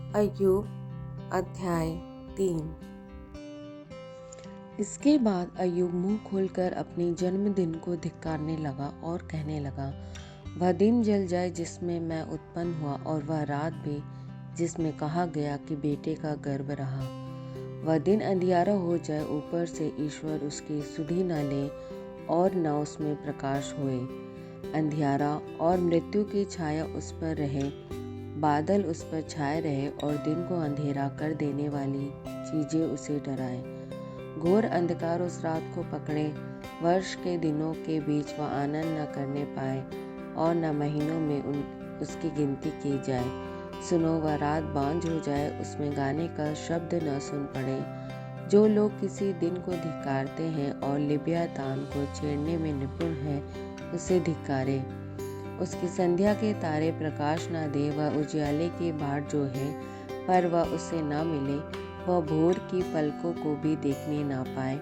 अय्यूब अध्याय 3। इसके बाद अय्यूब मुंह खोलकर अपने जन्मदिन को धिक्कारने लगा और कहने लगा, वह दिन जल जाए जिसमें मैं उत्पन्न हुआ, और वह रात भी जिसमें कहा गया कि बेटे का गर्भ रहा। वह दिन अंधियारा हो जाए, ऊपर से ईश्वर उसकी सुधि न ले और न उसमें प्रकाश होए। अंधियारा और मृत्यु की छाया उस पर रहे, बादल उस पर छाए रहे और दिन को अंधेरा कर देने वाली चीजें उसे डराए। घोर अंधकार उस रात को पकड़े, वर्ष के दिनों के बीच वह आनंद न करने पाए और न महीनों में उसकी गिनती की जाए। सुनो, वह रात बांझ हो जाए, उसमें गाने का शब्द न सुन पड़े। जो लोग किसी दिन को धिक्कारते हैं और लिव्यातान को छेड़ने में निपुण है, उसे धिक्कारे। उसकी संध्या के तारे प्रकाश न दे, वह उजियाले की बाट जो है पर वह उसे न मिले, वह भोर की पलकों को भी देखने न पाए,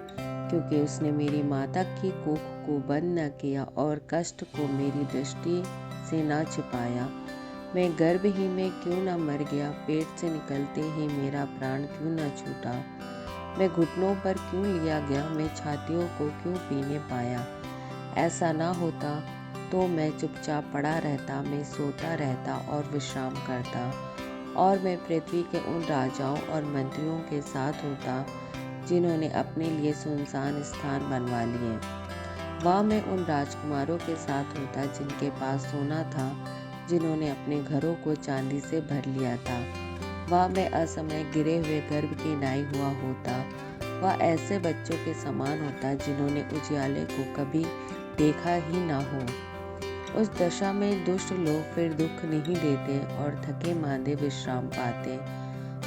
क्योंकि उसने मेरी माता की कोख को बंद न किया और कष्ट को मेरी दृष्टि से न छिपाया। मैं गर्भ ही में क्यों न मर गया, पेट से निकलते ही मेरा प्राण क्यों न छूटा। मैं घुटनों पर क्यों लिया गया, मैं छातियों को क्यों पीने पाया। ऐसा ना होता तो मैं चुपचाप पड़ा रहता, मैं सोता रहता और विश्राम करता, और मैं पृथ्वी के उन राजाओं और मंत्रियों के साथ होता जिन्होंने अपने लिए सुनसान स्थान बनवा लिए। वहाँ मैं उन राजकुमारों के साथ होता जिनके पास सोना था, जिन्होंने अपने घरों को चांदी से भर लिया था। वहाँ मैं असमय गिरे हुए गर्भ की नाई हुआ होता। वह ऐसे बच्चों के समान होता जिन्होंने उजियाले को कभी देखा ही ना हो। उस दशा में दुष्ट लोग फिर दुख नहीं देते और थके मांदे विश्राम पाते।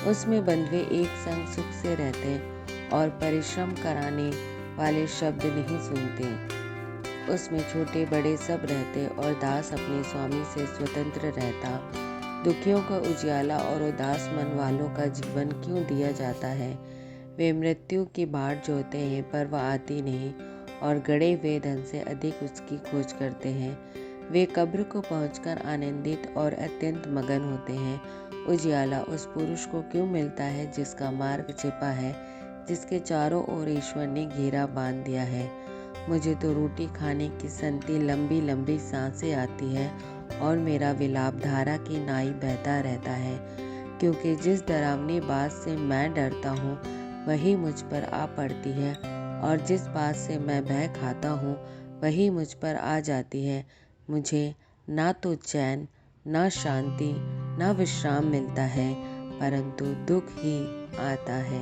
उसमें बंधुए एक संग सुख से रहते और परिश्रम कराने वाले शब्द नहीं सुनते। उसमें छोटे बड़े सब रहते और दास अपने स्वामी से स्वतंत्र रहता। दुखियों का उजियाला और उदास मन वालों का जीवन क्यों दिया जाता है। वे मृत्यु की बाट जोते हैं पर वह आती नहीं, और गड़े हुए धन से अधिक उसकी खोज करते हैं। वे कब्र को पहुंचकर आनंदित और अत्यंत मगन होते हैं। उजियाला उस पुरुष को क्यों मिलता है जिसका मार्ग छिपा है, जिसके चारों ओर ईश्वर ने घेरा बांध दिया है। मुझे तो रोटी खाने की संती लंबी लंबी सांसें आती है और मेरा विलाप धारा की नाई बहता रहता है, क्योंकि जिस डरावनी बात से मैं डरता हूँ वही मुझ पर आ पड़ती है, और जिस बात से मैं भय खाता हूँ वही मुझ पर आ जाती है। मुझे ना तो चैन, ना शांति, ना विश्राम मिलता है, परंतु दुख ही आता है।